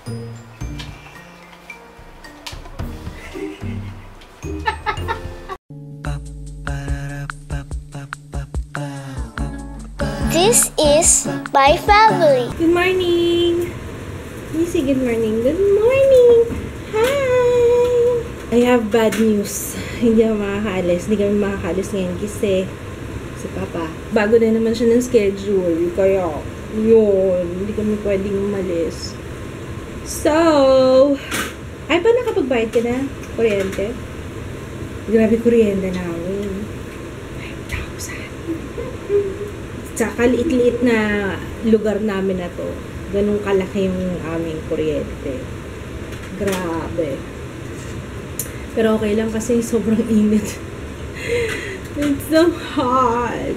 This is my family. Good morning! Missy, good morning. Good morning! Hi! I have bad news. Hindi ako makakaalis. Hindi kami makakaalis ngayon kasi si Papa. Bago na naman siya ng schedule. Kaya, yun. Hindi kami pwedeng umalis. So, ay ba nakapagbayad ka na? Kuryente? Grabe kuryente namin. 5,000. Tsaka liit-liit na lugar namin na to. Ganun kalaki yung aming kuryente. Grabe. Pero okay lang kasi sobrang init. It's so hot.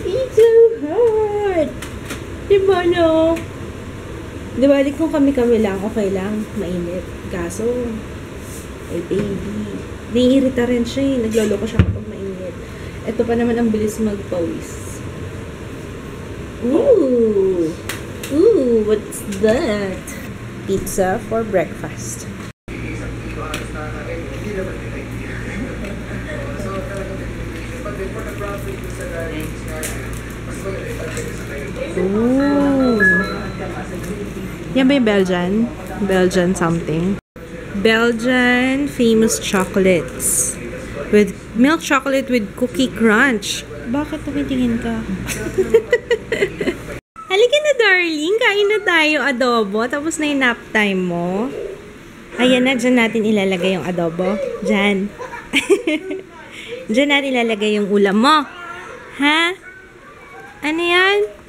It's so hot. Diba no? Diba, kung kami-kami lang, okay lang. Mainit. Kaso, ay baby. Naiirita rin siya eh. Nagloloko siya kapag mainit. Ito pa naman ang bilis magpawis. Ooh! Ooh, what's that? Pizza for breakfast. Ooh! Yan ba yung Belgian? Belgian something. Belgian famous chocolates. With milk chocolate with cookie crunch. Bakit tumitingin ka? Halika na, darling. Kain na tayo adobo. Tapos na yung nap time mo. Ayan na, dyan natin ilalagay yung adobo. Dyan. Dyan natin ilalagay yung ulam mo. Ha? Ano yan?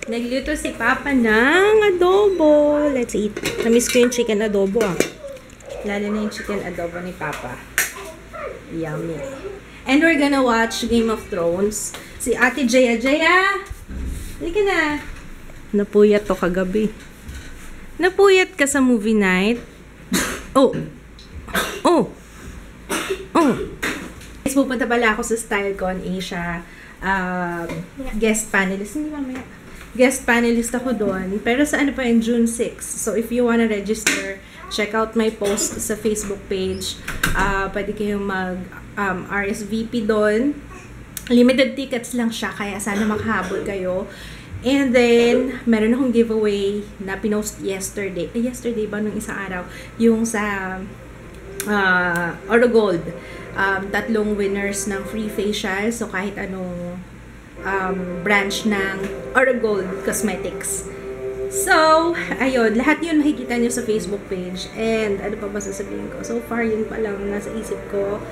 Nagluto si Papa ng adobo. Let's eat. Namiss ko yung chicken adobo ah. Lalo na yung chicken adobo ni Papa. Yummy. And we're gonna watch Game of Thrones. Si Ate Jaya. Halika na. Napuyat to kagabi. Napuyat ka sa movie night? Oh. Pupunta pala ako sa StyleCon Asia. Guest panelist. Hindi mamaya. Guest panelist ako doon. Pero sa ano pa yun? June 6. So if you wanna register, check out my post sa Facebook page. Pwede kayong RSVP doon. Limited tickets lang siya, kaya sana makahabol kayo. And then, meron akong giveaway na pinost yesterday. Yesterday ba? Nung isang araw. Yung sa Oro Gold. 3 winners ng free facial. So, kahit anong branch ng Oro Gold Cosmetics. So, ayun, lahat yun makikita nyo sa Facebook page. And, ano pa ba sasabihin ko? So far, yun pa lang nasa isip ko.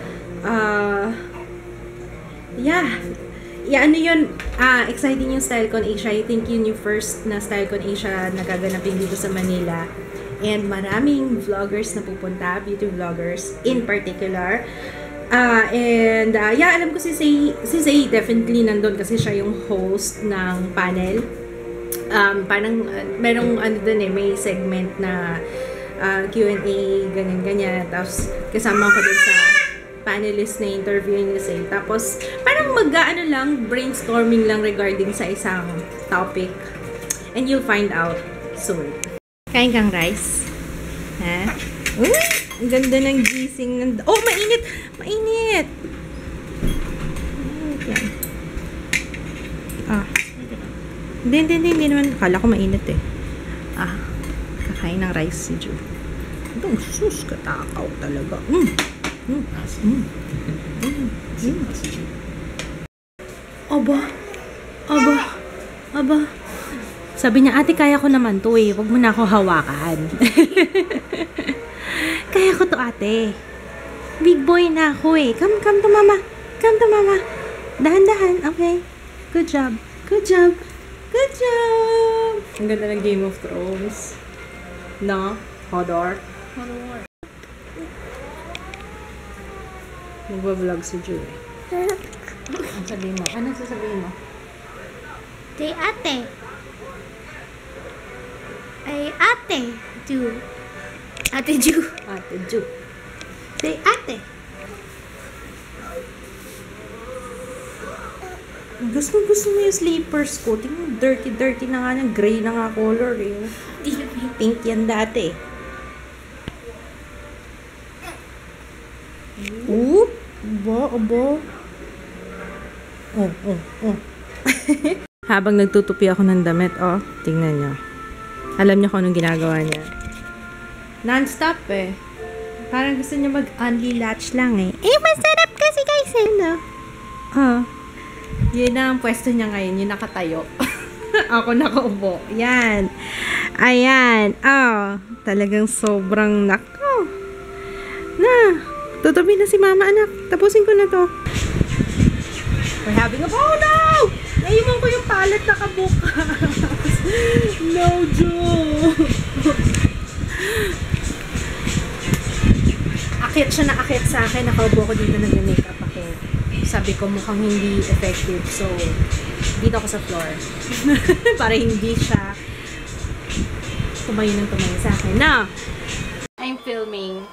Yeah, ano yun, exciting yung StyleCon Asia. I think yun yung first na StyleCon Asia na gaganapin dito sa Manila. And maraming vloggers na pupunta, beauty vloggers in particular. Yeah, alam ko si Zay definitely nandun kasi siya yung host ng panel. Parang merong ano dun eh, may segment na Q&A, ganyan-ganyan. Tapos kasama ko dun sa panelist na interview ni Zay. Tapos parang mag-ano lang, brainstorming lang regarding sa isang topic. And you'll find out soon. Kain kang rice? Ha? Ang ganda ng gising. Oh, mainit! Mainit! Hindi naman. Akala ko mainit eh. Kakain ng rice si Ju. Itong sus, katakaw talaga. Aba. Sabi niya, ate, kaya ko naman to eh. Huwag mo na ako hawakan. Kaya ko to, ate. Big boy na ako eh. Come to mama. Come to mama. Dahan-dahan. Okay. Good job. Ang ganda ng Game of Thrones. No? Hodor. Magbablog si Ju. Ang sabihin mo? Anong sasabihin mo? Say ate. Ay ate. Ju. Ate Ju. Say ate. Gusto mo yung slippers ko. Tingnan, dirty na nga ng gray na nga color eh. Hindi na pink. Pink yan dati. Aba. Oh. Habang nagtutupi ako ng damit, tingnan nyo. Alam niyo kung anong ginagawa niya. Non-stop eh. Parang gusto niya mag-only latch lang eh. Masarap kasi guys eh, no? Yun ang pwesto niya ngayon, yung nakatayo. Ako nakaupo. Yan. Ayan. Talagang sobrang nako. Tutubi na si mama, anak. Tapusin ko na to. We're having a no! Naiwan ko yung palette nakabukas. No joke. Akit siya na akit sa akin. Nakaupo ko dito nag-makeup ako. Sabi ko mukhang hindi effective. So, dito ako sa floor. Para hindi siya tumayo sa akin. Now, I'm filming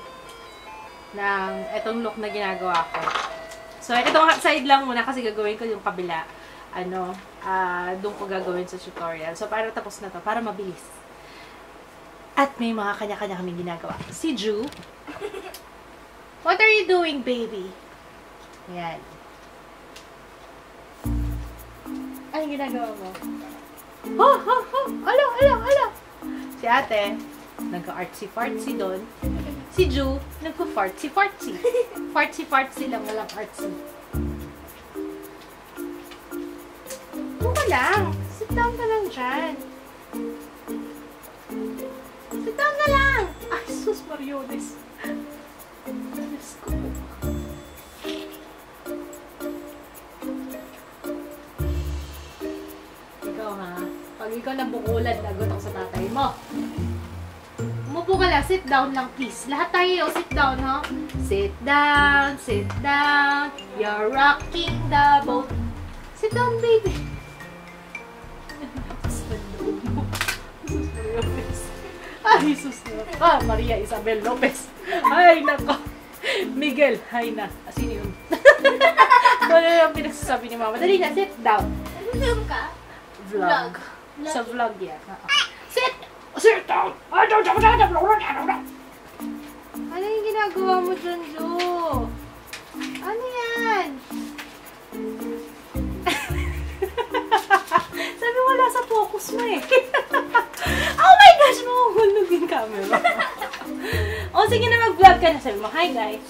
ng etong look na ginagawa ko. So, itong side lang muna kasi gagawin ko yung kabila. Doon ko gagawin sa tutorial. So, para tapos na to. Para mabilis. At may mga kanya-kanya kaming ginagawa. Si Ju. What are you doing, baby? Ayan. Ano ginagawa mo? Ala! Si ate, nagka-artsy-fartsy doon. Si Ju, nagka-fartsy-fartsy. Fartsy-fartsy lang, walang artsy. Buka lang. Sit down ka lang dyan. Sit down ka lang. Ay, sus Mariones. Let's go. Ikaw ha, pag ikaw nabukulan, lagot ako sa tatay mo. Umupo ka lang, sit down lang please. Lahat tayo, sit down ha. Sit down, you're rocking the boat. Sit down baby. Ay, sus na. Maria Isabel Lopez. Ay, nako. Miguel, hay na. Sino yun? Ano yung pinagsasabi ni mama? Dali na, sit down. Film ka? Vlog. Sa vlog yan. Sit down. Ano yung ginagawa mo dyan, Jo? Ano yan? Sabi wala sa focus mo eh. Oh my gosh, mahuhulog yung camera. Sige na, mag-vlog ka na. Sabi mo, hi guys.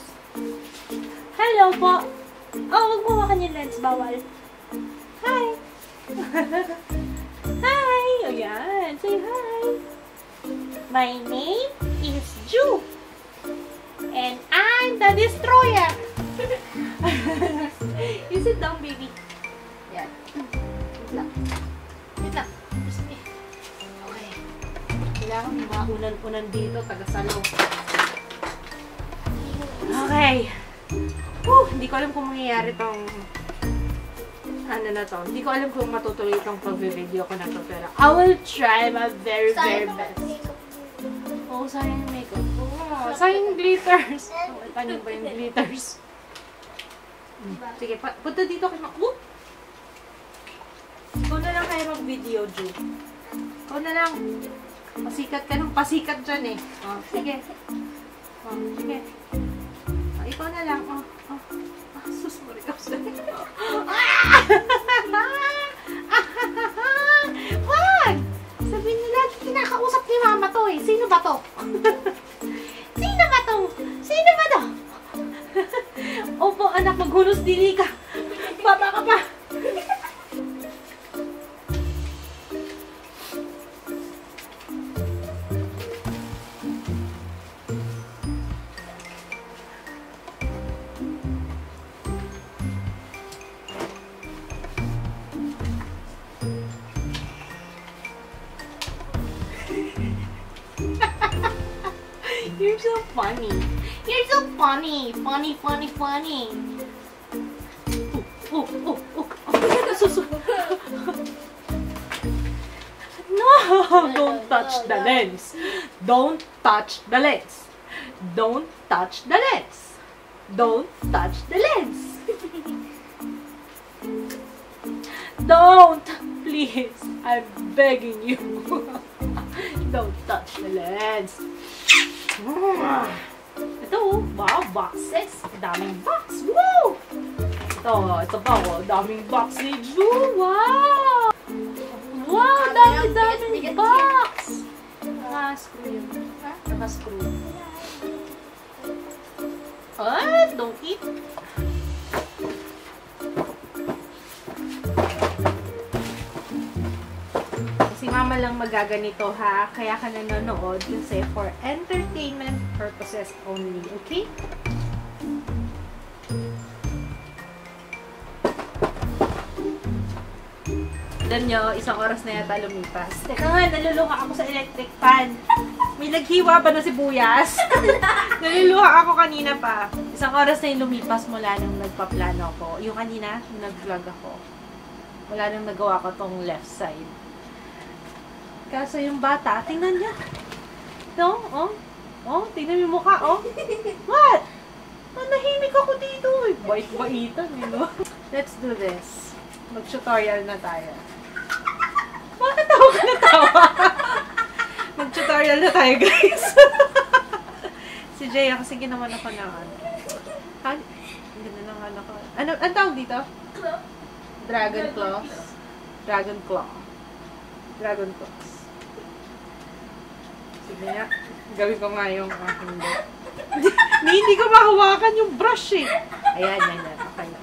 Hello po. Wag mo hawakan yung lens. Bawal. Hi. Hi. Ayan. Say hi. My name is Ju. And I'm the destroyer. You sit down, baby. Yan. Wait lang. Okay. Kailangan may mga unan-unan dito. Taga-salo. Okay. Hindi ko alam kung mangyayari tong Hindi ko alam kung matutuloy itong pag-video ko na to. Pero I will try my very, very best. Sayang yung makeup. Sayang yung glitters. Paano ba yung glitters? Sige, punta dito kayo. Ikaw na lang kayo mag-video, Ju. Ikaw na lang. Pasikat ka ng pasikat dyan eh. Sige. Sige. Ikaw na lang. Sus, marikap sa Wag! Sabihin nila, kinakausap ni mama to eh. Sino ba to? Sino ba to? Sino ba to? Opo, anak, maghunos dili ka. Baba ka pa. You're so funny. You're so funny. Funny. No! Don't touch the lens. Don't touch the lens. Don't touch the lens. Don't touch the lens. Don't! Please. I'm begging you. Don't touch the lens. Ito, wow, boxes. Daming box. Woo! Ito pa, daming box ni Ju. Wow! Wow, daming box. Naka-screw yun. Naka-screw. Ay, don't eat. Si mama lang magaganito ha, kaya ka nanonood kasi for entertainment purposes only, okay? Alam nyo, 1 oras na yata lumipas. Teka nga, naluluha ako sa electric fan. May naghiwa ba na sibuyas? Naluluha ako kanina pa. 1 oras na yung lumipas mula nung nagpaplano ko. Yung kanina, yung nag-vlog ako. Wala nang nagawa ko tong left side. Kaso yung bata, tingnan niya. No? Oh, tingnan mo yung mukha, oh. What? Nanahimik ako dito, eh. Bait-baitan, no? Let's do this. Mag-tutorial na tayo. Bakit ako ka natawa? Mag-tutorial na tayo, guys. Si Jaya, kasi ginawan ako ng ano. Ganda ng ano ko. Ano tawag dito? Dragon claws. Dragon claw. Dragon claws. Sige nga. Gawin ko nga yung aking hindi ko mahawakan yung brush eh. Ayan. Okay na.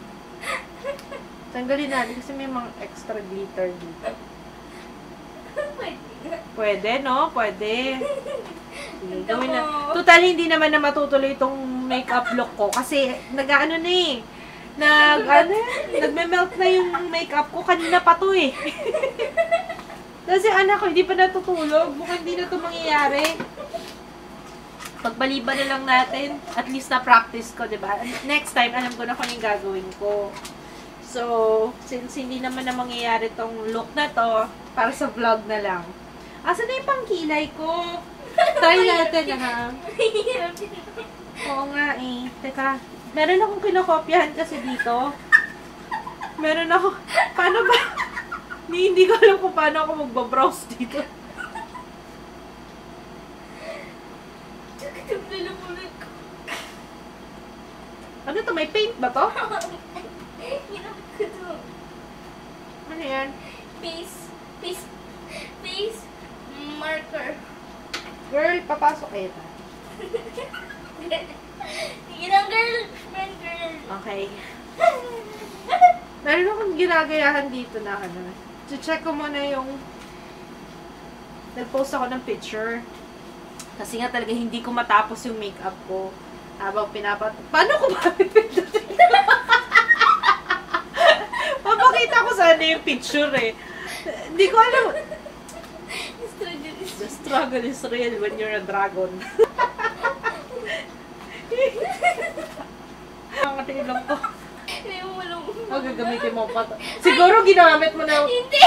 Tanggalin natin kasi may mga extra glitter dito. Pwede, no? Pwede. Sige, gawin na. Total, hindi naman na matutuloy itong makeup look ko. Kasi, nag-ano na eh. Nagme-melt na yung makeup ko. Kanina pa to eh. Kasi anak ko, hindi pa natutulog. Mukhang hindi na ito mangyayari. Pagbaliban na lang natin, at least na-practice ko, diba? Next time, alam ko na kung yung gagawin ko. So, since hindi naman na mangyayari tong look na to, para sa vlog na lang. Asa na yung pangkilay ko? Try natin, ha? Oo nga eh. Teka, meron akong kinokopyahan kasi dito. Meron ako, paano ba? Hindi ko alam kung paano ako magbabrowse dito. Ano to? May paint ba to? Ano yan? Face marker. Girl, papasok kayo ta. Girl. Okay. Meron akong ginagayahan dito na ano. Check ko muna yung nag-post ako ng picture. Kasi nga talaga hindi ko matapos yung makeup ko. Habang paano ko ba pipindutin? Papakita ko sana yung picture eh. Hindi ko alam. The struggle is real when you're a dragon. Ang katilong ko. Oh, gagamitin mo pa to. Siguro ginamit mo na. Hindi.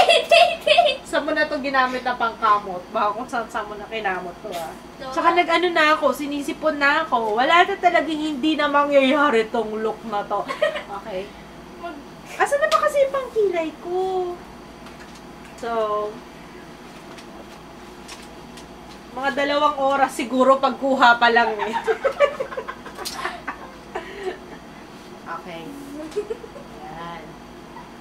Saan mo na to ginamit na pangkamot? Baka kung saan mo na kinamot to ah. Tsaka nag-ano na ako, sinisipon na ako. Wala na talagang hindi na mangyayari tong look na to. Okay. Asa na ba kasi yung pangkilay ko? So, mga 2 oras siguro pagkuha pa lang eh. Okay. Ayan.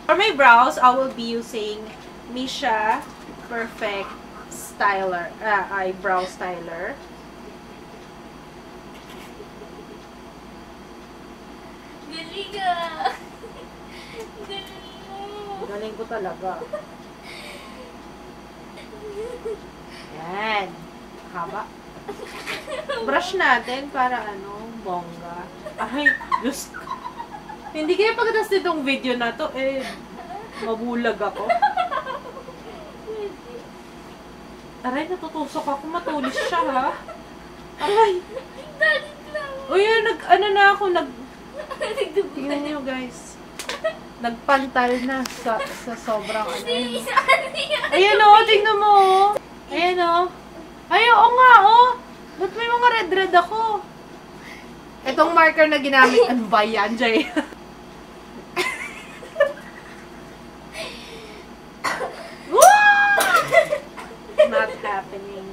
For my brows, I will be using Misha Perfect Styler, Eyebrow Styler. Galing ka. Galing mo. Galing ko talaga. Ayan. Haba. Brush natin para ano, bongga. Ay, Diyos ko. Hindi kaya pagkatapos nitong video na to, eh, mabulag ako. Aray, natutusok ako. Matulis siya, ha? Aray. Uy, ano na ako, tingnan niyo, guys. Nagpantal na sa sobrang ano. Ayan o, tingnan mo o. Ayan o. Ay, oo nga o. Ba't may mga red ako? Itong marker na ginamit, ano ba yan, Jay? Not happening.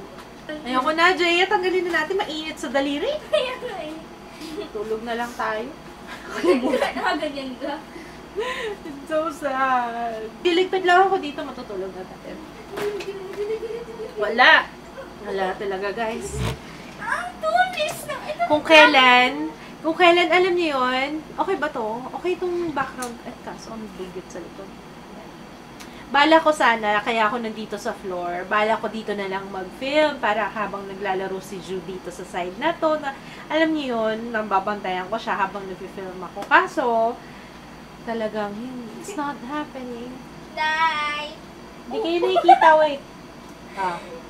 tanggalin na natin. Mainit sa daliri. Kaya nga eh. Tulog na lang tayo. Nakaganyan ka. It's so sad. Diligpad lang ako dito, matutulog na tayo. Wala. Wala talaga, guys. Ang tulis na. Ito Kung kailan, alam niyo yun, okay ba to? Okay itong background. At kaso, ang bigit sa likod. Bala ko sana, kaya ako nandito sa floor, bala ko dito na lang mag-film para habang naglalaro si Ju dito sa side na to, na, alam niyo yun, nambabantayan ko siya habang nag-film ako. Kaso, talagang, it's not happening. night. Hindi kayo nakikita, wait.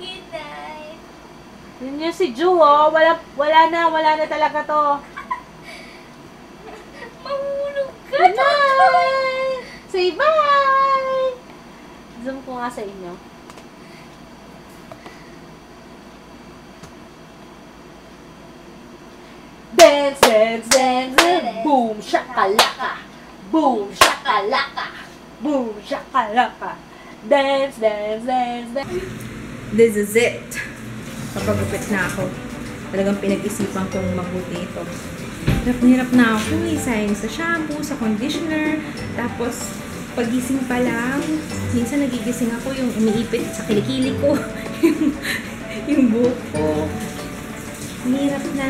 Good night. Yun yung si Ju, oh. Wala na talaga to. Mahulog ka. Good night! Say bye! Zoom ko nga sa inyo. Dance, dance, dance, dance. Boom, shakalaka. Boom, shakalaka. Boom, shakalaka. Dance, dance, dance, dance. This is it. Kapagupit na ako. Talagang pinag-isipan kong mabuti ito. Hirap na ako eh. Sayang sa shampoo, sa conditioner. Tapos, pagising pa lang, minsan nagigising ako yung umiipit sa kilikili ko. yung buhok ko. Hirap na.